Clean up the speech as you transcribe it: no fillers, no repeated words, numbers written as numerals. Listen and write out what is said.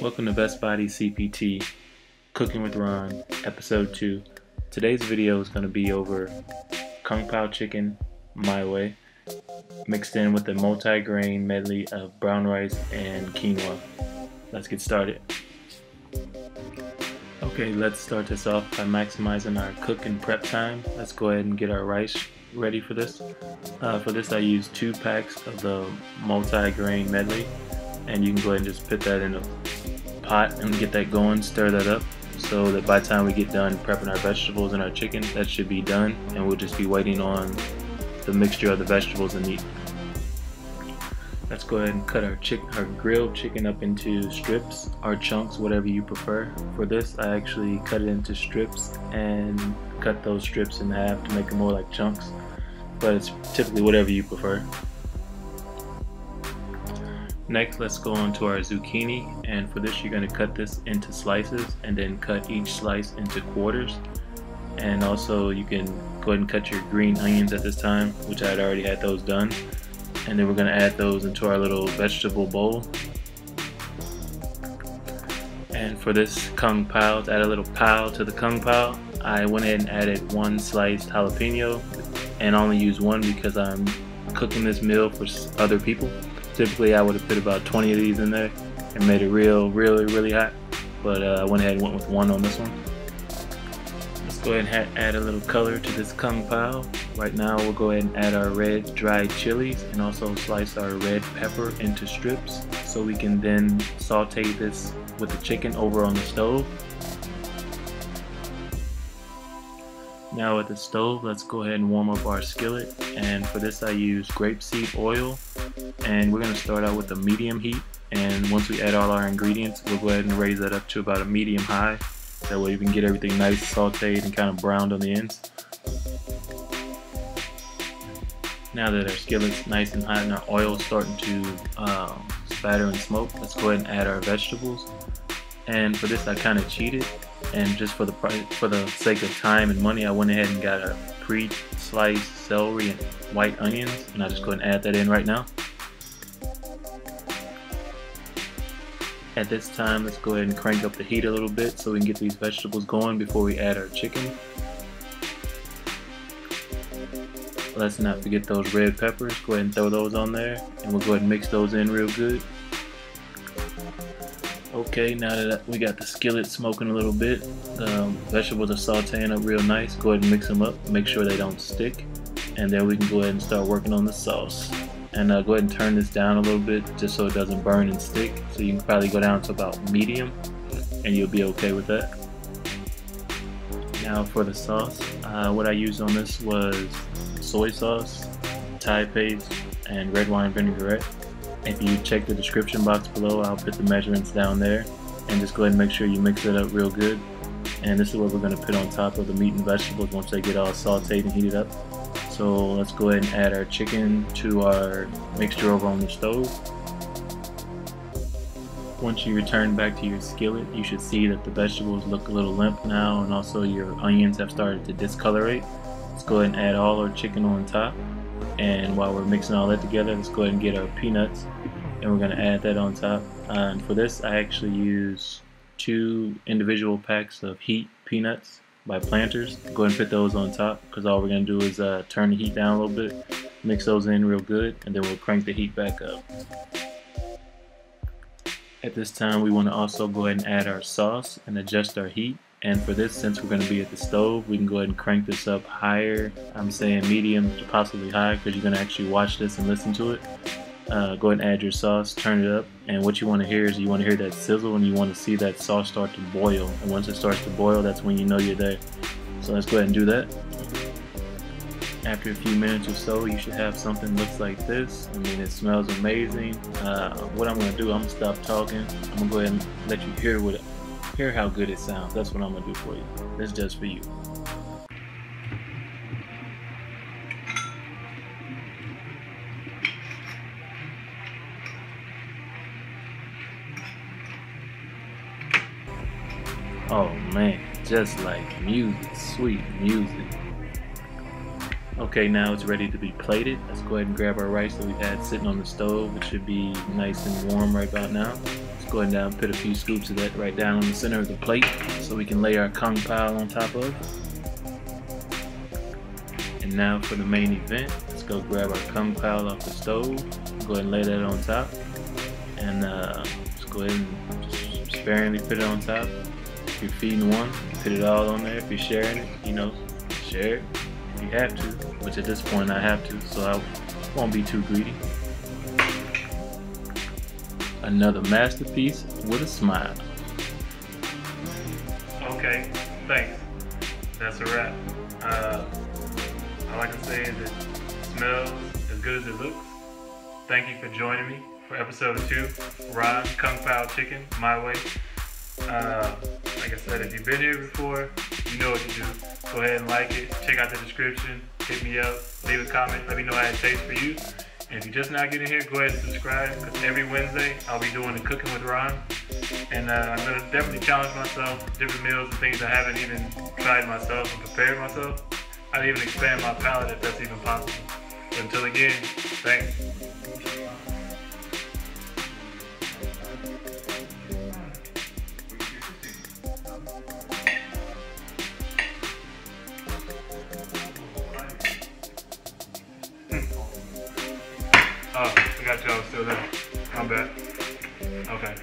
Welcome to BestBodyCPT, Cooking with Raun, Episode 2. Today's video is going to be over Kung Pao chicken my way, mixed in with a multi-grain medley of brown rice and quinoa. Let's get started. Okay, let's start this off by maximizing our cook and prep time. Let's go ahead and get our rice ready for this. For this I use 2 packs of the multi-grain medley, and you can go ahead and just put that in a pot and get that going, stir that up, so that by the time we get done prepping our vegetables and our chicken, that should be done, and we'll just be waiting on the mixture of the vegetables and meat. Let's go ahead and cut our grilled chicken up into strips or chunks, whatever you prefer. For this, I actually cut it into strips and cut those strips in half to make them more like chunks, but it's typically whatever you prefer. Next, let's go on to our zucchini, and for this you're going to cut this into slices and then cut each slice into quarters. And also you can go ahead and cut your green onions at this time, which I had already had those done. And then we're going to add those into our little vegetable bowl. And for this Kung Pao, to add a little pao to the Kung Pao, I went ahead and added 1 sliced jalapeno, and I only use 1 because I'm cooking this meal for other people. Typically I would have put about 20 of these in there and made it really hot, but I went ahead and went with 1 on this one. Let's go ahead and add a little color to this Kung Pao. Right now we'll go ahead and add our red dried chilies and also slice our red pepper into strips so we can then saute this with the chicken over on the stove. Now at the stove, let's go ahead and warm up our skillet, and for this I use grapeseed oil, and we're going to start out with a medium heat, and once we add all our ingredients we'll go ahead and raise that up to about a medium high. That way we can get everything nice sauteed and kind of browned on the ends. Now that our skillet's nice and hot and our oil's starting to spatter and smoke, let's go ahead and add our vegetables. And for this I kind of cheated, and just for the sake of time and money, I went ahead and got a pre-sliced celery and white onions, and I'll just go ahead and add that in right now. At this time, let's go ahead and crank up the heat a little bit so we can get these vegetables going before we add our chicken. Let's not forget those red peppers. Go ahead and throw those on there, and we'll go ahead and mix those in real good. Okay, now that we got the skillet smoking a little bit, the vegetables are sauteing up real nice. Go ahead and mix them up, make sure they don't stick, and then we can go ahead and start working on the sauce. And go ahead and turn this down a little bit just so it doesn't burn and stick. So you can probably go down to about medium and you'll be okay with that. Now for the sauce, what I used on this was soy sauce, Thai paste, and red wine vinaigrette. If you check the description box below, I'll put the measurements down there, and just go ahead and make sure you mix it up real good. And this is what we're going to put on top of the meat and vegetables once they get all sauteed and heated up. So let's go ahead and add our chicken to our mixture over on the stove. Once you return back to your skillet, you should see that the vegetables look a little limp now, and also your onions have started to discolorate. Let's go ahead and add all our chicken on top. And while we're mixing all that together, let's go ahead and get our peanuts, and we're going to add that on top. And for this I actually use 2 individual packs of heat peanuts by Planters. Go ahead and put those on top, because all we're going to do is turn the heat down a little bit, mix those in real good, and then we'll crank the heat back up. At this time we want to also go ahead and add our sauce and adjust our heat. And for this, since we're going to be at the stove, we can go ahead and crank this up higher. I'm saying medium to possibly high, because you're going to actually watch this and listen to it. Go ahead and add your sauce, turn it up, and what you want to hear is you want to hear that sizzle, and you want to see that sauce start to boil. And once it starts to boil, that's when you know you're there. So let's go ahead and do that. After a few minutes or so, you should have something that looks like this. I mean, it smells amazing. What I'm going to do, I'm going to stop talking. I'm going to go ahead and let you hear how good it sounds. That's what I'm going to do for you. This is just for you. Oh man, just like music, sweet music. Okay, now it's ready to be plated. Let's go ahead and grab our rice that we've had sitting on the stove. It should be nice and warm right about now. Let's go ahead and put a few scoops of that right down on the center of the plate so we can lay our kung pao on top of. And now for the main event, let's go grab our kung pao off the stove, go ahead and lay that on top, and just go ahead and just sparingly put it on top. If you're feeding one, put it all on there. If you're sharing it, you know, share it if you have to, which at this point I have to, so I won't be too greedy. Another masterpiece with a smile. Okay, thanks. That's a wrap. All I can say is it smells as good as it looks. Thank you for joining me for episode 2, Raun Kung Pao Chicken, my way. Like I said, if you've been here before, you know what to do. Go ahead and like it, check out the description, hit me up, leave a comment, let me know how it tastes for you. And if you're just now getting here, go ahead and subscribe, because every Wednesday I'll be doing the Cooking with Raun. And I'm going to definitely challenge myself, different meals and things I haven't even tried myself and prepared myself. I'd even expand my palate if that's even possible. But until again, thanks. Oh, I got y'all still there. My bad. Okay.